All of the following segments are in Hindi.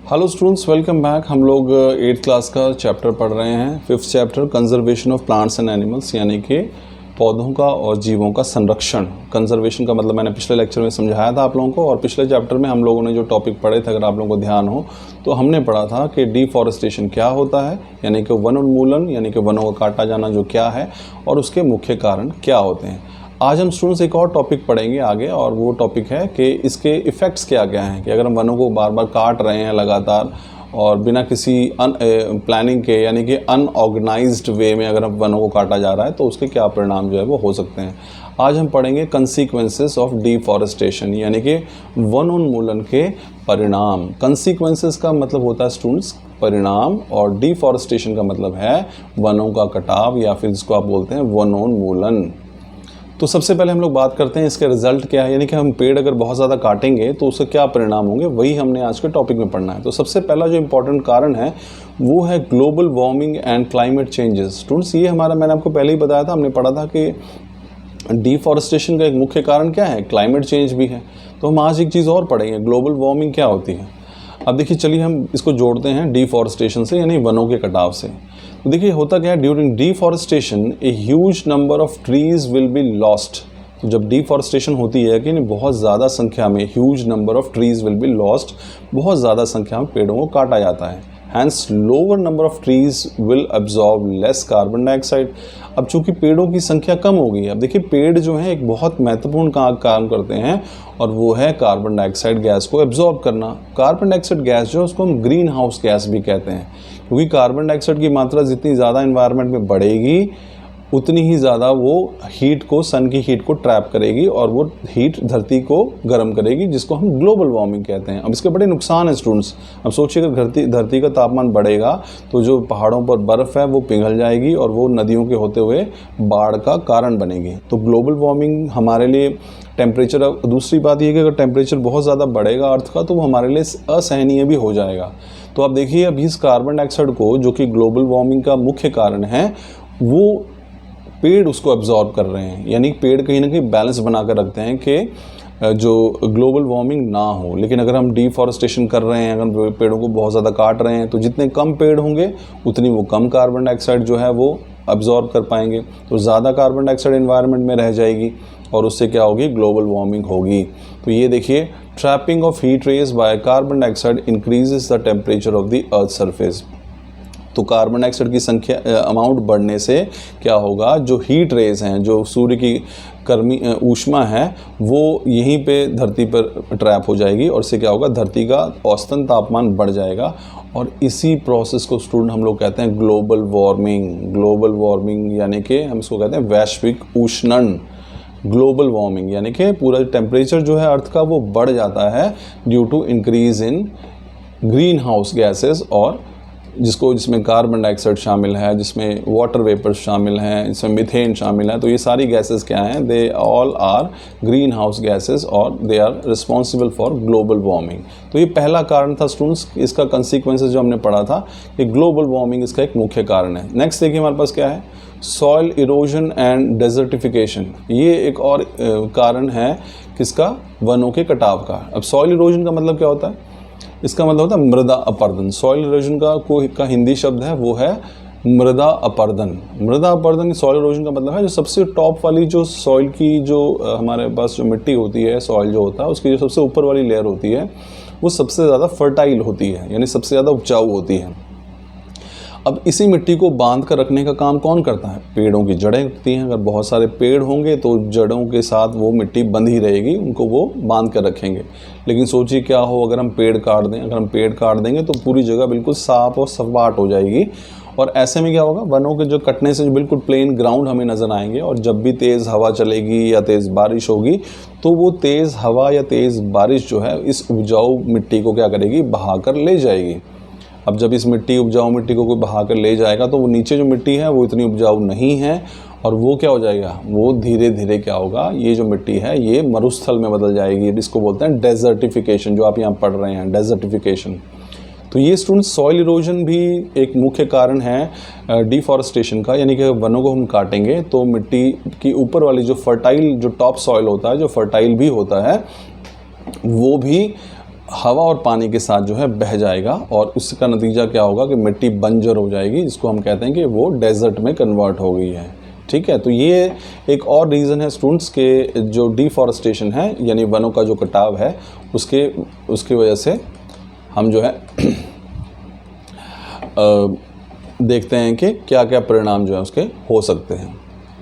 Hello students, welcome back. हम लोग 8th क्लास का चैप्टर पढ़ रहे हैं। 5th chapter conservation of plants and animals, यानी कि पौधों का और जीवों का संरक्षण। कंजर्वेशन का मतलब मैंने पिछले लेक्चर में समझाया था आप लोगों को, और पिछले चैप्टर में हम लोगों ने जो टॉपिक पढ़े थे, अगर आप लोगों को ध्यान हो तो हमने पढ़ा था कि डिफॉरेस्टेशन क्या होता है, यानी कि वन उन्मूलन, यानी कि वनों का काटा जाना जो क्या है, और उसके मुख्य कारण क्या होते हैं। आज हम स्टूडेंट्स एक और टॉपिक पढ़ेंगे आगे, और वो टॉपिक है कि इसके इफ़ेक्ट्स क्या क्या हैं, कि अगर हम वनों को बार बार काट रहे हैं लगातार और बिना किसी प्लानिंग के, यानी कि अनऑर्गेनाइज्ड वे में अगर हम वनों को काटा जा रहा है तो उसके क्या परिणाम जो है वो हो सकते हैं। आज हम पढ़ेंगे कंसीक्वेंसेस ऑफ डिफॉरेस्टेशन, यानी कि वन उन्मूलन के परिणाम। कंसीक्वेंसेस का मतलब होता है स्टूडेंट्स परिणाम, और डिफॉरेस्टेशन का मतलब है वनों का कटाव, या फिर जिसको आप बोलते हैं वनोन्मूलन। तो सबसे पहले हम लोग बात करते हैं इसके रिजल्ट क्या है, यानी कि हम पेड़ अगर बहुत ज़्यादा काटेंगे तो उसके क्या परिणाम होंगे, वही हमने आज के टॉपिक में पढ़ना है। तो सबसे पहला जो इम्पोर्टेंट कारण है वो है global warming and climate changes. Students, ये हमारा, मैंने आपको पहले ही बताया था, हमने पढ़ा था कि डिफॉरेस्टेशन का एक मुख्य कारण क्या है, क्लाइमेट चेंज भी है। तो हम आज एक चीज़ और पढ़ेंगे, ग्लोबल वार्मिंग क्या होती है। अब देखिए, चलिए हम इसको जोड़ते हैं डिफॉरेस्टेशन से, यानी वनों के कटाव से। तो देखिए होता क्या है, during deforestation a huge number of trees will be lost. तो जब डिफॉरेस्टेशन होती है कि बहुत ज़्यादा संख्या में, huge number of trees will be lost, बहुत ज़्यादा संख्या में पेड़ों को काटा जाता है। Hence lower number of trees will absorb less carbon dioxide. अब चूंकि पेड़ों की संख्या कम हो गई है, अब देखिए पेड़ जो है एक बहुत महत्वपूर्ण काम करते हैं, और वो है कार्बन डाइऑक्साइड गैस को एब्जॉर्ब करना। कार्बन डाइऑक्साइड गैस जो है उसको हम ग्रीन हाउस गैस भी कहते हैं, क्योंकि कार्बन डाइऑक्साइड की मात्रा जितनी ज़्यादा एनवायरनमेंट में बढ़ेगी उतनी ही ज़्यादा वो हीट को, सन की हीट को ट्रैप करेगी, और वो हीट धरती को गर्म करेगी, जिसको हम ग्लोबल वार्मिंग कहते हैं। अब इसके बड़े नुकसान हैं स्टूडेंट्स। अब सोचिए, अगर धरती का तापमान बढ़ेगा तो जो पहाड़ों पर बर्फ़ है वो पिघल जाएगी, और वो नदियों के होते हुए बाढ़ का कारण बनेगी। तो ग्लोबल वार्मिंग हमारे लिए टेम्परेचर, दूसरी बात ये कि अगर टेम्परेचर बहुत ज़्यादा बढ़ेगा अर्थ का, तो वो हमारे लिए असहनीय भी हो जाएगा। तो आप देखिए, अभी इस कार्बन डाइऑक्साइड को, जो कि ग्लोबल वार्मिंग का मुख्य कारण है, वो पेड़ उसको एब्जॉर्ब कर रहे हैं, यानी पेड़ कहीं ना कहीं बैलेंस बना कर रखते हैं कि जो ग्लोबल वार्मिंग ना हो। लेकिन अगर हम डिफॉरेस्टेशन कर रहे हैं, अगर पेड़ों को बहुत ज़्यादा काट रहे हैं, तो जितने कम पेड़ होंगे उतनी वो कम कार्बन डाइऑक्साइड जो है वो एब्जॉर्ब कर पाएंगे, तो ज़्यादा कार्बन डाइऑक्साइड एनवायरनमेंट में रह जाएगी, और उससे क्या होगी, ग्लोबल वार्मिंग होगी। तो ये देखिए, trapping of heat rays by carbon dioxide increases the temperature of the earth surface. तो कार्बन डाइऑक्साइड की संख्या, अमाउंट बढ़ने से क्या होगा, जो हीट रेज हैं, जो सूर्य की गर्मी ऊष्मा है, वो यहीं पे धरती पर ट्रैप हो जाएगी, और इससे क्या होगा, धरती का औसतन तापमान बढ़ जाएगा। और इसी प्रोसेस को स्टूडेंट हम लोग कहते हैं ग्लोबल वार्मिंग। ग्लोबल वार्मिंग यानी कि हम इसको कहते हैं वैश्विक उष्णन। ग्लोबल वार्मिंग यानी कि पूरा टेम्परेचर जो है अर्थ का वो बढ़ जाता है due to increase in green house gases, और जिसमें कार्बन डाइऑक्साइड शामिल है, जिसमें वाटर वेपर शामिल हैं, जिसमें मीथेन शामिल है। तो ये सारी गैसेस क्या हैं, they all are green house gases, और they are responsible for global warming. तो ये पहला कारण था स्टूडेंट्स, इसका कंसीक्वेंसेस जो हमने पढ़ा था कि ग्लोबल वार्मिंग इसका एक मुख्य कारण है। नेक्स्ट देखिए हमारे पास क्या है, सॉइल इरोजन एंड डेजर्टिफिकेशन। ये एक और कारण है किसका, वनों के कटाव का। अब सॉइल इरोजन का मतलब क्या होता है, इसका मतलब होता है मृदा अपरदन। सॉइल इरोजन का हिंदी शब्द है वो है मृदा अपरदन। मृदा अपरदन सॉइल इरोजन का मतलब है जो सबसे टॉप वाली जो सॉइल की, जो हमारे पास जो मिट्टी होती है, सॉइल जो होता है उसकी जो सबसे ऊपर वाली लेयर होती है वो सबसे ज़्यादा फर्टाइल होती है, यानी सबसे ज़्यादा उपजाऊ होती है। अब इसी मिट्टी को बांध कर रखने का काम कौन करता है, पेड़ों की जड़ें होती हैं। अगर बहुत सारे पेड़ होंगे तो जड़ों के साथ वो मिट्टी बंधी रहेगी, उनको वो बांध कर रखेंगे। लेकिन सोचिए क्या हो अगर हम पेड़ काट दें, अगर हम पेड़ काट देंगे तो पूरी जगह बिल्कुल साफ और सपाट हो जाएगी, और ऐसे में क्या होगा, वनों के जो कटने से जो बिल्कुल प्लेन ग्राउंड हमें नज़र आएंगे, और जब भी तेज़ हवा चलेगी या तेज़ बारिश होगी तो वो तेज़ हवा या तेज़ बारिश जो है इस उपजाऊ मिट्टी को क्या करेगी, बहा कर ले जाएगी। अब जब इस उपजाऊ मिट्टी को कोई बहा कर ले जाएगा तो वो नीचे जो मिट्टी है वो इतनी उपजाऊ नहीं है, और वो क्या हो जाएगा, वो धीरे धीरे क्या होगा, ये जो मिट्टी है ये मरुस्थल में बदल जाएगी। इसको बोलते हैं डेजर्टिफिकेशन, जो आप यहाँ पढ़ रहे हैं, डेजर्टिफिकेशन। तो ये स्टूडेंट्स, सॉइल इरोजन भी एक मुख्य कारण है डिफॉरेस्टेशन का, यानी कि वनों को हम काटेंगे तो मिट्टी की ऊपर वाली जो फर्टाइल, जो टॉप सॉइल होता है, जो फर्टाइल भी होता है, वो भी हवा और पानी के साथ जो है बह जाएगा और उसका नतीजा क्या होगा कि मिट्टी बंजर हो जाएगी, जिसको हम कहते हैं कि वो डेजर्ट में कन्वर्ट हो गई है। ठीक है, तो ये एक और रीज़न है स्टूडेंट्स के जो डिफॉरेस्टेशन है यानी वनों का जो कटाव है उसकी वजह से हम जो है देखते हैं कि क्या क्या परिणाम जो है उसके हो सकते हैं।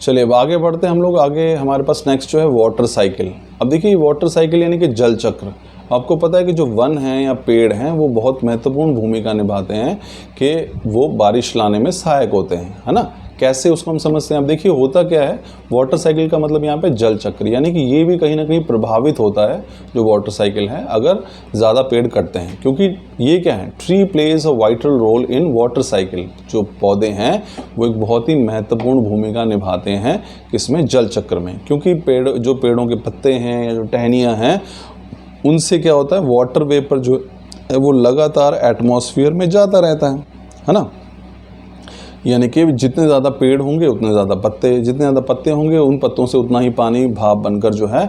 चलिए अब आगे बढ़ते हैं हम लोग। आगे हमारे पास नेक्स्ट जो है वाटर साइकिल। अब देखिए वाटर साइकिल यानी कि जल चक्र। आपको पता है कि जो वन हैं या पेड़ हैं वो बहुत महत्वपूर्ण भूमिका निभाते हैं कि वो बारिश लाने में सहायक होते हैं, है ना। कैसे उसको हम समझते हैं। अब देखिए होता क्या है, वाटर साइकिल का मतलब यहाँ पे जल चक्र, यानी कि ये भी कहीं ना कहीं प्रभावित होता है जो वाटर साइकिल है अगर ज़्यादा पेड़ कटते हैं, क्योंकि ये क्या है, tree plays a vital role in water cycle. जो पौधे हैं वो एक बहुत ही महत्वपूर्ण भूमिका निभाते हैं इसमें जल चक्र में, क्योंकि पेड़ों के पत्ते हैं या जो टहनियाँ हैं उनसे क्या होता है, वाटर वेपर जो है वो लगातार एटमॉस्फेयर में जाता रहता है ना। यानी कि जितने ज़्यादा पेड़ होंगे उतने ज़्यादा पत्ते, जितने ज़्यादा पत्ते होंगे उन पत्तों से उतना ही पानी भाप बनकर जो है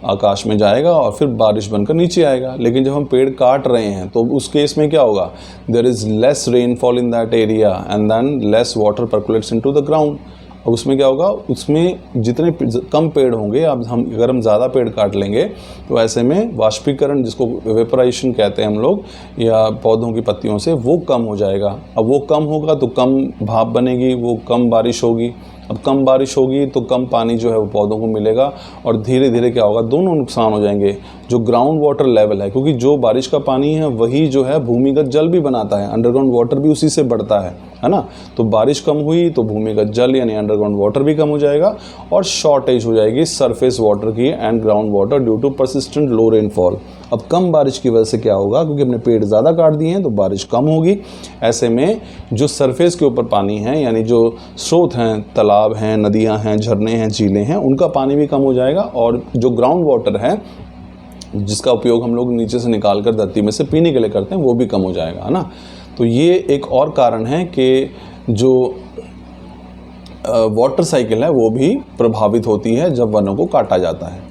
आकाश में जाएगा और फिर बारिश बनकर नीचे आएगा। लेकिन जब हम पेड़ काट रहे हैं तो उस केस में क्या होगा, there is less rainfall in that area and then less water percolates into the ground. अब उसमें क्या होगा, उसमें जितने कम पेड़ होंगे, अब अगर हम ज़्यादा पेड़ काट लेंगे तो ऐसे में वाष्पीकरण, जिसको वेपराइजेशन कहते हैं हम लोग, या पौधों की पत्तियों से, वो कम हो जाएगा। अब वो कम होगा तो कम भाप बनेगी, वो कम बारिश होगी। अब कम बारिश होगी तो कम पानी जो है वो पौधों को मिलेगा और धीरे धीरे क्या होगा, दोनों नुकसान हो जाएंगे। जो ग्राउंड वाटर लेवल है, क्योंकि जो बारिश का पानी है वही जो है भूमिगत जल भी बनाता है, अंडरग्राउंड वाटर भी उसी से बढ़ता है ना। तो बारिश कम हुई तो भूमिगत जल यानी अंडरग्राउंड वाटर भी कम हो जाएगा और शॉर्टेज हो जाएगी सरफेस वाटर की and ground water due to persistent low rainfall. अब कम बारिश की वजह से क्या होगा, क्योंकि हमने पेड़ ज़्यादा काट दिए हैं तो बारिश कम होगी। ऐसे में जो सरफेस के ऊपर पानी है, यानी जो स्रोत हैं, तालाब हैं, नदियां हैं, झरने हैं, झीलें हैं, उनका पानी भी कम हो जाएगा और जो ग्राउंड वाटर है जिसका उपयोग हम लोग नीचे से निकाल कर धरती में से पीने के लिए करते हैं वो भी कम हो जाएगा, है ना। तो ये एक और कारण है कि जो वाटर साइकिल है वो भी प्रभावित होती है जब वनों को काटा जाता है।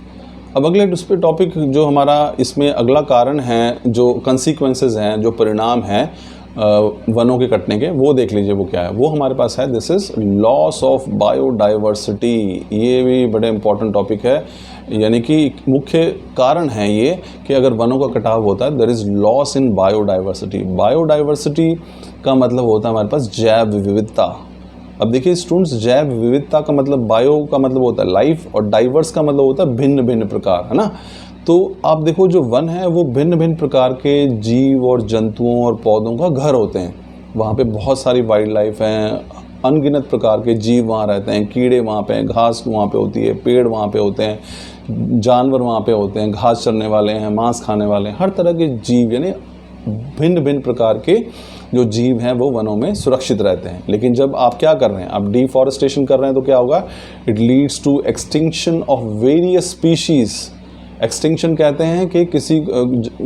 अब अगले उस पर टॉपिक जो हमारा इसमें अगला कारण है, जो कंसीक्वेंसेस हैं, जो परिणाम हैं वनों के कटने के, वो देख लीजिए वो क्या है। वो हमारे पास है, this is loss of biodiversity. ये भी बड़े इंपॉर्टेंट टॉपिक है, यानी कि मुख्य कारण है ये कि अगर वनों का कटाव होता है there is loss in biodiversity. Biodiversity का मतलब होता है हमारे पास जैव विविधता। अब देखिए स्टूडेंट्स, जैव विविधता का मतलब, बायो का मतलब होता है लाइफ और डाइवर्स का मतलब होता है भिन्न भिन्न प्रकार, है ना। तो आप देखो जो वन है वो भिन्न भिन्न प्रकार के जीव और जंतुओं और पौधों का घर होते हैं। वहाँ पे बहुत सारी वाइल्ड लाइफ हैं, अनगिनत प्रकार के जीव वहाँ रहते हैं, कीड़े वहाँ पे हैं, घास वहाँ पे होती है, पेड़ वहाँ पे होते हैं, जानवर वहाँ पे होते हैं, घास चरने वाले हैं, मांस खाने वाले हैं, हर तरह के जीव, यानी भिन्न भिन्न प्रकार के जो जीव हैं वो वनों में सुरक्षित रहते हैं। लेकिन जब आप क्या कर रहे हैं, आप डिफॉरेस्टेशन कर रहे हैं तो क्या होगा, it leads to extinction of various species. Extinction कहते हैं कि किसी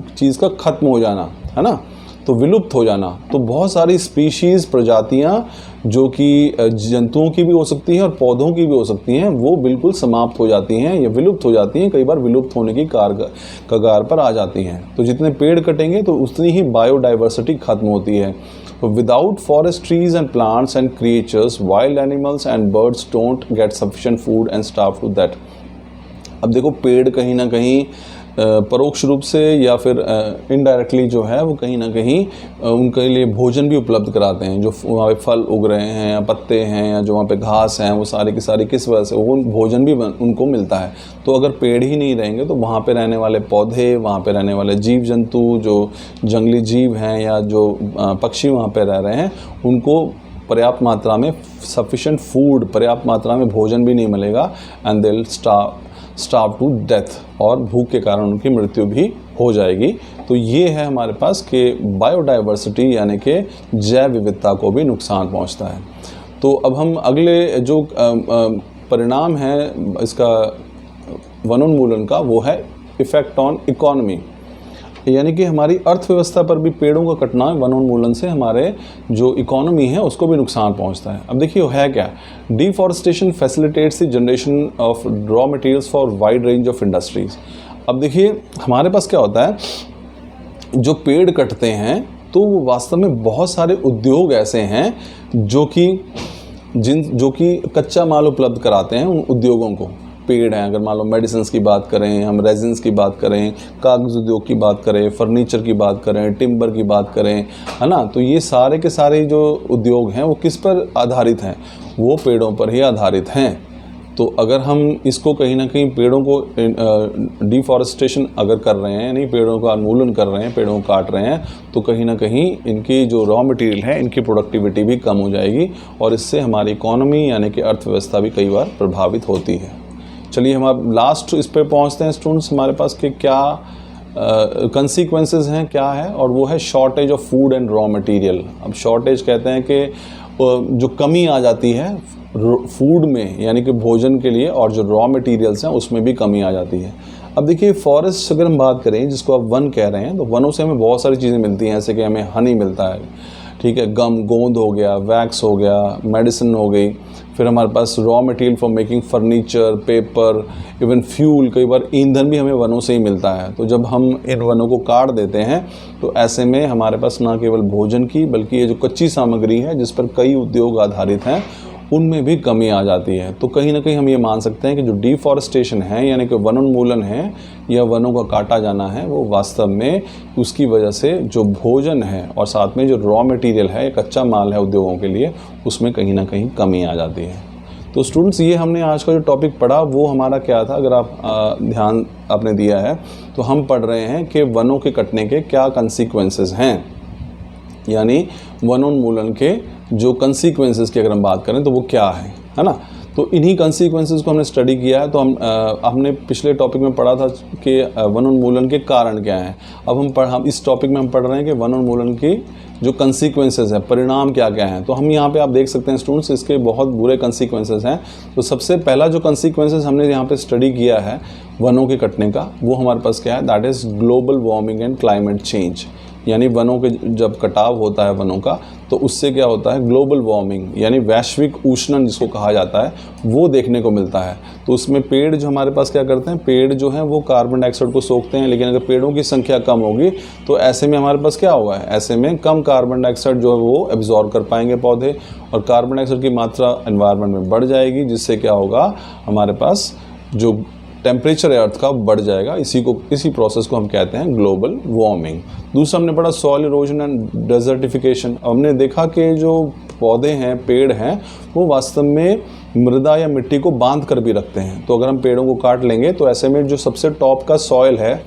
चीज़ का ख़त्म हो जाना, है ना, तो विलुप्त हो जाना। तो बहुत सारी स्पीशीज़, प्रजातियाँ जो कि जंतुओं की भी हो सकती हैं और पौधों की भी हो सकती हैं, वो बिल्कुल समाप्त हो जाती हैं या विलुप्त हो जाती हैं, कई बार विलुप्त होने की कगार पर आ जाती हैं। तो जितने पेड़ कटेंगे तो उतनी ही बायोडाइवर्सिटी खत्म होती है। तो without forest, trees and plants and creatures, wild animals and birds don't get sufficient food and starve to that. अब देखो पेड़ कहीं ना कहीं परोक्ष रूप से या फिर इनडायरेक्टली जो है वो कहीं ना कहीं उनके लिए भोजन भी उपलब्ध कराते हैं। जो वहाँ पे फल उग रहे हैं या पत्ते हैं या जो वहाँ पे घास हैं, वो सारी की सारी किस वजह से वो भोजन भी उनको मिलता है। तो अगर पेड़ ही नहीं रहेंगे तो वहाँ पे रहने वाले पौधे, वहाँ पे रहने वाले जीव जंतु, जो जंगली जीव हैं या जो पक्षी वहाँ पे रह रहे हैं, उनको पर्याप्त मात्रा में सफिशिएंट फूड, पर्याप्त मात्रा में भोजन भी नहीं मिलेगा and they will starve to death, और भूख के कारण उनकी मृत्यु भी हो जाएगी। तो ये है हमारे पास कि बायोडाइवर्सिटी यानी कि जैव विविधता को भी नुकसान पहुंचता है। तो अब हम अगले जो परिणाम है इसका वनोन्मूलन का, वो है इफ़ेक्ट ऑन इकोनॉमी, यानी कि हमारी अर्थव्यवस्था पर भी पेड़ों का कटना वनोन्मूलन से हमारे जो इकोनॉमी है उसको भी नुकसान पहुंचता है। अब देखिए है क्या, deforestation facilitates the generation of raw materials for wide range of industries. अब देखिए हमारे पास क्या होता है जो पेड़ कटते हैं तो वो वास्तव में बहुत सारे उद्योग ऐसे हैं जो कि कच्चा माल उपलब्ध कराते हैं उन उद्योगों को। पेड़ हैं, अगर मान लो मेडिसिन की बात करें, हम रेजिन्स की बात करें, कागज़ उद्योग की बात करें, फर्नीचर की बात करें, टिम्बर की बात करें, है ना, तो ये सारे के सारे जो उद्योग हैं वो किस पर आधारित हैं? वो पेड़ों पर ही आधारित हैं। तो अगर हम इसको कहीं ना कहीं पेड़ों को डिफॉरेस्टेशन अगर कर रहे हैं, यानी पेड़ों का उन्मूलन कर रहे हैं, पेड़ों को काट रहे हैं, तो कहीं ना कहीं इनकी जो रॉ मटेरियल है, इनकी प्रोडक्टिविटी भी कम हो जाएगी और इससे हमारी इकोनॉमी यानी कि अर्थव्यवस्था भी कई बार प्रभावित होती है। चलिए हम अब लास्ट इस पर पहुँचते हैं स्टूडेंट्स, हमारे पास के क्या कंसिक्वेंसेस हैं, क्या है, और वो है shortage of food and raw material. अब शॉर्टेज कहते हैं कि जो कमी आ जाती है फूड में यानी कि भोजन के लिए, और जो रॉ मटेरियल्स हैं उसमें भी कमी आ जाती है। अब देखिए फॉरेस्ट अगर हम बात करें, जिसको आप वन कह रहे हैं, तो वनों से हमें बहुत सारी चीज़ें मिलती हैं, जैसे कि हमें हनी मिलता है, ठीक है, गम, गोंद हो गया, वैक्स हो गया, मेडिसिन हो गई, फिर हमारे पास raw material for making furniture, paper, even fuel, कई बार ईंधन भी हमें वनों से ही मिलता है। तो जब हम इन वनों को काट देते हैं तो ऐसे में हमारे पास ना केवल भोजन की बल्कि ये जो कच्ची सामग्री है जिस पर कई उद्योग आधारित हैं उनमें भी कमी आ जाती है। तो कहीं ना कहीं हम ये मान सकते हैं कि जो डिफॉरेस्टेशन है यानी कि वनोन्मूलन है या वनों का काटा जाना है, वो वास्तव में उसकी वजह से जो भोजन है और साथ में जो रॉ मटेरियल है, कच्चा माल है उद्योगों के लिए, उसमें कहीं ना कहीं कमी आ जाती है। तो स्टूडेंट्स ये हमने आज का जो टॉपिक पढ़ा वो हमारा क्या था, अगर आप ध्यान आपने दिया है तो हम पढ़ रहे हैं कि वनों के कटने के क्या कंसिक्वेंसेस हैं, यानी वनोन्मूलन के जो कंसिक्वेंसेस की अगर हम बात करें तो वो क्या है ना। तो इन्हीं कंसिक्वेंसेस को हमने स्टडी किया है। तो हमने पिछले टॉपिक में पढ़ा था कि वनोन्मूलन के कारण क्या हैं। अब हम इस टॉपिक में हम पढ़ रहे हैं कि वनोन्मूलन की जो कंसिक्वेंसेस हैं, परिणाम क्या क्या हैं। तो हम यहाँ पे आप देख सकते हैं स्टूडेंट्स, इसके बहुत बुरे कंसिक्वेंसेस हैं। तो सबसे पहला जो कंसिक्वेंसेस हमने यहाँ पे स्टडी किया है वनों के कटने का, वो हमारे पास क्या है, that is global warming and climate change. यानी वनों के जब कटाव होता है वनों का, तो उससे क्या होता है, ग्लोबल वार्मिंग यानी वैश्विक ऊष्णन जिसको कहा जाता है, वो देखने को मिलता है। तो उसमें पेड़ जो हमारे पास क्या करते हैं, पेड़ जो हैं वो कार्बन डाइऑक्साइड को सोखते हैं, लेकिन अगर पेड़ों की संख्या कम होगी तो ऐसे में हमारे पास क्या होगा, ऐसे में कम कार्बन डाइऑक्साइड जो है वो एब्जॉर्ब कर पाएंगे पौधे, और कार्बन डाइऑक्साइड की मात्रा एनवायरनमेंट में बढ़ जाएगी, जिससे क्या होगा, हमारे पास जो टेम्परेचर अर्थ का बढ़ जाएगा। इसी प्रोसेस को हम कहते हैं ग्लोबल वार्मिंग। दूसरा हमने पढ़ा सॉइल इरोजन एंड डेजर्टिफिकेशन। हमने देखा कि जो पौधे हैं, पेड़ हैं, वो वास्तव में मृदा या मिट्टी को बांध कर भी रखते हैं। तो अगर हम पेड़ों को काट लेंगे तो ऐसे में जो सबसे टॉप का सॉइल है,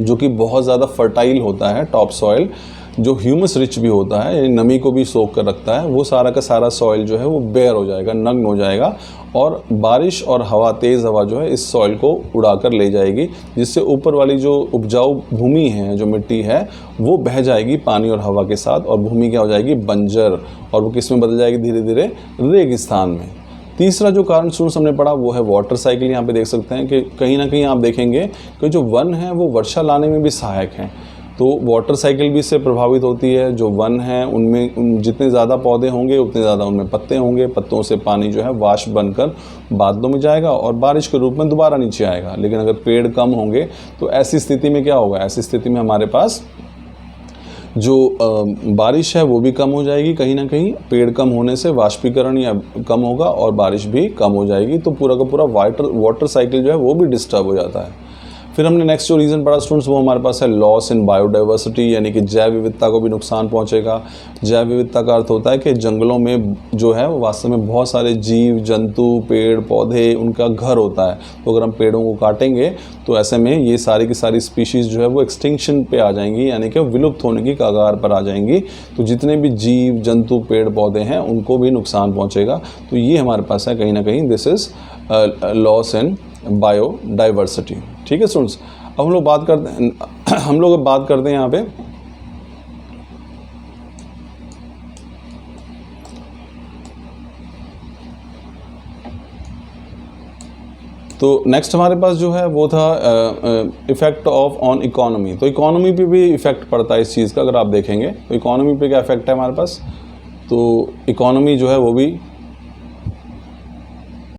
जो कि बहुत ज़्यादा फर्टाइल होता है, टॉप सॉइल जो ह्यूमस रिच भी होता है, यानी नमी को भी सोख कर रखता है, वो सारा का सारा सॉइल जो है वो बेयर हो जाएगा, नग्न हो जाएगा, और बारिश और हवा, तेज़ हवा जो है इस सॉइल को उड़ाकर ले जाएगी, जिससे ऊपर वाली जो उपजाऊ भूमि है, जो मिट्टी है, वो बह जाएगी पानी और हवा के साथ, और भूमि क्या हो जाएगी, बंजर, और वो किस में बदल जाएगी, धीरे धीरे रेगिस्तान में। तीसरा जो कारण स्टूडेंट्स हमने पढ़ा वो है वाटर साइकिल। यहाँ पे देख सकते हैं कि कहीं ना कहीं आप देखेंगे कि जो वन है वो वर्षा लाने में भी सहायक हैं। तो वाटर साइकिल भी इससे प्रभावित होती है। जो वन है उनमें जितने ज़्यादा पौधे होंगे उतने ज़्यादा उनमें पत्ते होंगे, पत्तों से पानी जो है वाष्प बनकर बादलों में जाएगा और बारिश के रूप में दोबारा नीचे आएगा। लेकिन अगर पेड़ कम होंगे तो ऐसी स्थिति में क्या होगा, ऐसी स्थिति में हमारे पास जो बारिश है वो भी कम हो जाएगी। कहीं ना कहीं पेड़ कम होने से वाष्पीकरण या कम होगा और बारिश भी कम हो जाएगी। तो पूरा का पूरा वाटर साइकिल जो है वो भी डिस्टर्ब हो जाता है। फिर हमने नेक्स्ट जो रीज़न पढ़ा स्टूडेंट्स वो हमारे पास है लॉस इन बायोडाइवर्सिटी, यानी कि जैव विविधता को भी नुकसान पहुंचेगा। जैव विविधता का अर्थ होता है कि जंगलों में जो है वो वास्तव में बहुत सारे जीव जंतु, पेड़ पौधे, उनका घर होता है। तो अगर हम पेड़ों को काटेंगे तो ऐसे में ये सारी की सारी स्पीशीज़ जो है वो एक्सटिंक्शन पे आ जाएंगी, यानी कि विलुप्त होने की कगार पर आ जाएंगी। तो जितने भी जीव जंतु, पेड़ पौधे हैं उनको भी नुकसान पहुँचेगा। तो ये हमारे पास है कहीं ना कहीं, this is loss in biodiversity. ठीक है स्टूडेंट्स, अब हम लोग बात करते हैं यहाँ पे तो नेक्स्ट हमारे पास जो है वो था इफ़ेक्ट ऑफ ऑन इकोनॉमी। तो इकोनॉमी पे भी इफ़ेक्ट पड़ता है इस चीज़ का। अगर आप देखेंगे तो इकोनॉमी पे क्या इफ़ेक्ट है हमारे पास, तो इकोनॉमी जो है वो भी